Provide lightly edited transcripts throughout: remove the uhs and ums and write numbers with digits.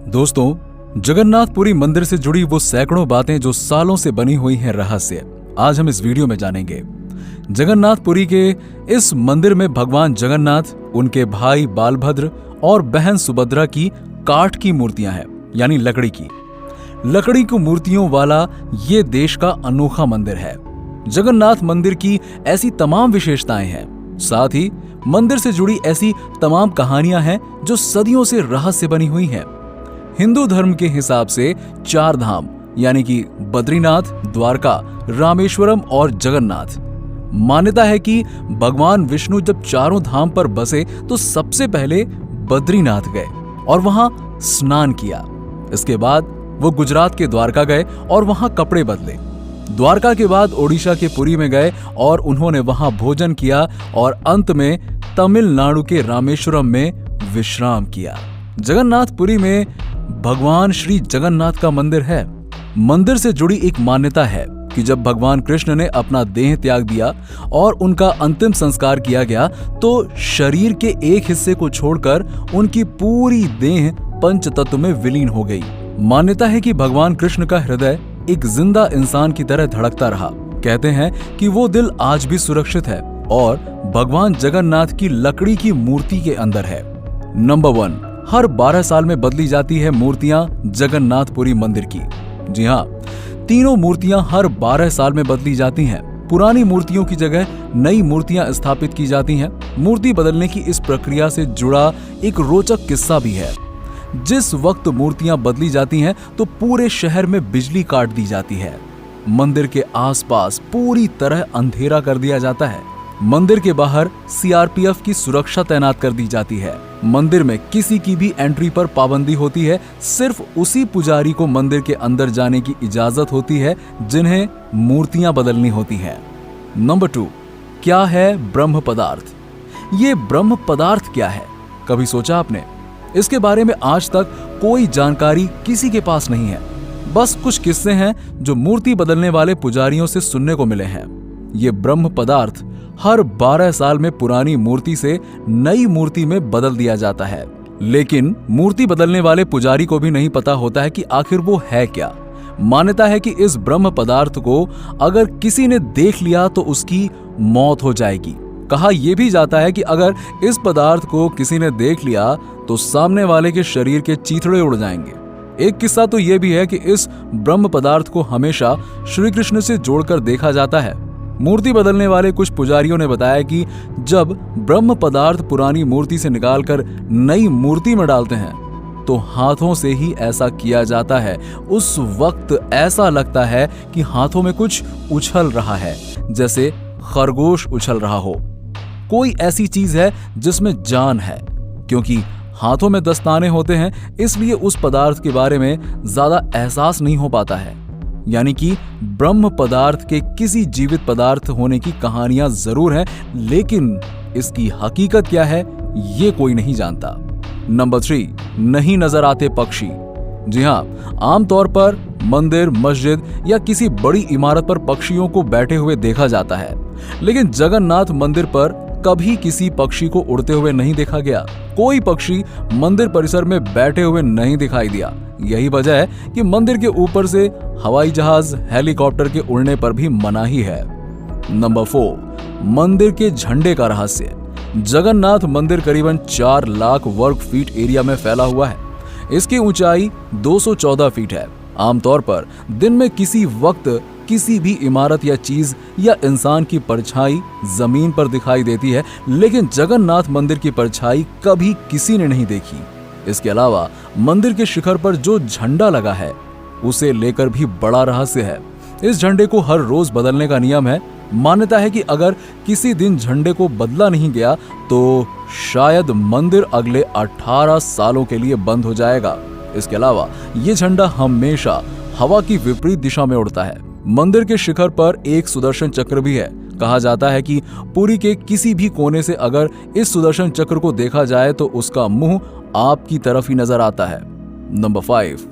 दोस्तों, जगन्नाथपुरी मंदिर से जुड़ी वो सैकड़ों बातें जो सालों से बनी हुई हैं रहस्य, आज हम इस वीडियो में जानेंगे। जगन्नाथपुरी के इस मंदिर में भगवान जगन्नाथ, उनके भाई बालभद्र और बहन सुभद्रा की काठ की मूर्तियां हैं, यानी लकड़ी की मूर्तियों वाला ये देश का अनोखा मंदिर है। जगन्नाथ मंदिर की ऐसी तमाम विशेषताएं हैं, साथ ही मंदिर से जुड़ी ऐसी तमाम कहानियां हैं जो सदियों से रहस्य बनी हुई हैं। हिंदू धर्म के हिसाब से 4 धाम यानी कि बद्रीनाथ, द्वारका, रामेश्वरम और जगन्नाथ। मान्यता है कि भगवान विष्णु जब चारों धाम पर बसे तो सबसे पहले बद्रीनाथ गए और वहां स्नान किया। इसके बाद वो गुजरात के द्वारका गए और वहां कपड़े बदले। द्वारका के बाद ओडिशा के पुरी में गए और उन्होंने वहां भोजन किया और अंत में तमिलनाडु के रामेश्वरम में विश्राम किया। जगन्नाथपुरी में भगवान श्री जगन्नाथ का मंदिर है। मंदिर से जुड़ी एक मान्यता है कि जब भगवान कृष्ण ने अपना देह त्याग दिया और उनका अंतिम संस्कार किया गया तो शरीर के एक हिस्से को छोड़कर उनकी पूरी देह पंच तत्व में विलीन हो गई। मान्यता है कि भगवान कृष्ण का हृदय एक जिंदा इंसान की तरह धड़कता रहा। कहते हैं कि वो दिल आज भी सुरक्षित है और भगवान जगन्नाथ की लकड़ी की मूर्ति के अंदर है। नंबर 1, हर 12 साल में बदली जाती है मूर्तियां जगन्नाथपुरी मंदिर की। जी हाँ, तीनों मूर्तियां हर 12 साल में बदली जाती हैं। पुरानी मूर्तियों की जगह नई मूर्तियां स्थापित की जाती हैं। मूर्ति बदलने की इस प्रक्रिया से जुड़ा एक रोचक किस्सा भी है। जिस वक्त मूर्तियां बदली जाती हैं तो पूरे शहर में बिजली काट दी जाती है। मंदिर के आसपास पूरी तरह अंधेरा कर दिया जाता है। मंदिर के बाहर सीआरपीएफ की सुरक्षा तैनात कर दी जाती है। मंदिर में किसी की भी एंट्री पर पाबंदी होती है। सिर्फ उसी पुजारी को मंदिर के अंदर जाने की इजाजत होती है जिन्हें मूर्तियां बदलनी होती हैं। नंबर 2, क्या है ब्रह्म पदार्थ? ये ब्रह्म पदार्थ क्या है, कभी सोचा आपने? इसके बारे में आज तक कोई जानकारी किसी के पास नहीं है। बस कुछ किस्से हैं जो मूर्ति बदलने वाले पुजारियों से सुनने को मिले हैं। ये ब्रह्म पदार्थ हर 12 साल में पुरानी मूर्ति से नई मूर्ति में बदल दिया जाता है, लेकिन मूर्ति बदलने वाले पुजारी को भी नहीं पता होता है कि आखिर वो है क्या। मान्यता है कि इस ब्रह्म पदार्थ को अगर किसी ने देख लिया तो उसकी मौत हो जाएगी। कहा यह भी जाता है कि अगर इस पदार्थ को किसी ने देख लिया तो सामने वाले के शरीर के चीथड़े उड़ जाएंगे। एक किस्सा तो यह भी है कि इस ब्रह्म पदार्थ को हमेशा श्री कृष्ण से जोड़कर देखा जाता है। मूर्ति बदलने वाले कुछ पुजारियों ने बताया कि जब ब्रह्म पदार्थ पुरानी मूर्ति से निकालकर नई मूर्ति में डालते हैं तो हाथों से ही ऐसा किया जाता है। उस वक्त ऐसा लगता है कि हाथों में कुछ उछल रहा है, जैसे खरगोश उछल रहा हो। कोई ऐसी चीज है जिसमें जान है। क्योंकि हाथों में दस्ताने होते हैं इसलिए उस पदार्थ के बारे में ज्यादा एहसास नहीं हो पाता है। यानी कि ब्रह्म पदार्थ के किसी जीवित पदार्थ होने की कहानियां जरूर हैं, लेकिन इसकी हकीकत क्या है ये कोई नहीं जानता। नंबर 3, नहीं नजर आते पक्षी। जी हाँ, आमतौर पर मंदिर, मस्जिद या किसी बड़ी इमारत पर पक्षियों को बैठे हुए देखा जाता है, लेकिन जगन्नाथ मंदिर पर कभी किसी पक्षी को उड़ते हुए नहीं देखा गया। कोई पक्षी मंदिर परिसर में बैठे हुए नहीं दिखाई दिया। यही वजह है कि मंदिर के ऊपर से हवाई जहाज, हेलीकॉप्टर के उड़ने पर भी मनाही है। नंबर 4, मंदिर के झंडे का रहस्य। जगन्नाथ मंदिर करीबन 4 लाख वर्ग फीट एरिया में फैला हुआ है। इसकी ऊंचाई 214 फीट है। आमतौर पर दिन में किसी वक्त किसी भी इमारत या चीज या इंसान की परछाई जमीन पर दिखाई देती है, लेकिन जगन्नाथ मंदिर की परछाई कभी किसी ने नहीं देखी। इसके अलावा मंदिर के शिखर पर जो झंडा लगा है उसे लेकर भी बड़ा रहस्य है। इस झंडे को हर रोज बदलने का नियम है। मान्यता है कि अगर किसी दिन झंडे को बदला नहीं गया तो शायद मंदिर अगले 18 सालों के लिए बंद हो जाएगा। इसके अलावा ये झंडा हमेशा हवा की विपरीत दिशा में उड़ता है। मंदिर के शिखर पर एक सुदर्शन चक्र भी है। कहा जाता है कि पुरी के किसी भी कोने से अगर इस सुदर्शन चक्र को देखा जाए तो उसका मुंह आपकी तरफ ही नजर आता है। नंबर 5,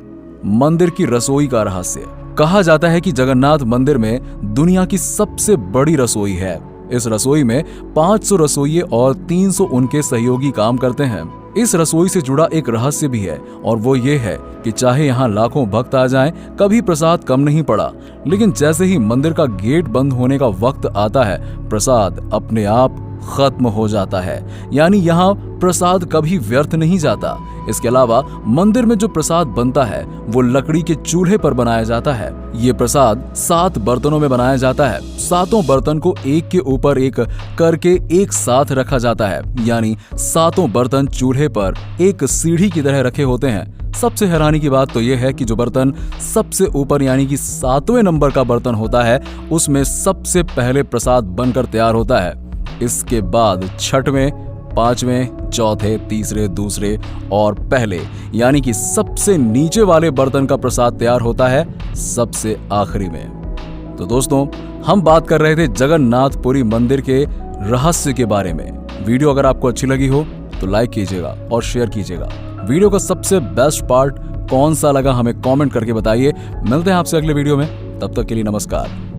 मंदिर की रसोई का रहस्य। कहा जाता है कि जगन्नाथ मंदिर में दुनिया की सबसे बड़ी रसोई है। इस रसोई में 500 रसोइये और 300 उनके सहयोगी काम करते हैं। इस रसोई से जुड़ा एक रहस्य भी है और वो ये है कि चाहे यहाँ लाखों भक्त आ जाएं, कभी प्रसाद कम नहीं पड़ा। लेकिन जैसे ही मंदिर का गेट बंद होने का वक्त आता है, प्रसाद अपने आप खत्म हो जाता है। यानी यहाँ प्रसाद कभी व्यर्थ नहीं जाता। इसके अलावा मंदिर में जो प्रसाद बनता है वो लकड़ी के चूल्हे पर बनाया जाता है। ये प्रसाद 7 बर्तनों में बनाया जाता है। 7 बर्तन को एक के ऊपर एक करके एक साथ रखा जाता है, यानी 7 बर्तन चूल्हे पर एक सीढ़ी की तरह रखे होते हैं। सबसे हैरानी की बात तो यह है कि जो बर्तन सबसे ऊपर यानी कि 7वें नंबर का बर्तन होता है, उसमें सबसे पहले प्रसाद बनकर तैयार होता है। इसके बाद 6वें, 5वें, चौथे, तीसरे, दूसरे और पहले यानी कि सबसे नीचे वाले बर्तन का प्रसाद तैयार होता है सबसे आखिरी में। तो दोस्तों, हम बात कर रहे थे जगन्नाथपुरी मंदिर के रहस्य के बारे में। वीडियो अगर आपको अच्छी लगी हो तो लाइक कीजिएगा और शेयर कीजिएगा। वीडियो का सबसे बेस्ट पार्ट कौन सा लगा हमें कमेंट करके बताइए। मिलते हैं आपसे अगले वीडियो में, तब तक के लिए नमस्कार।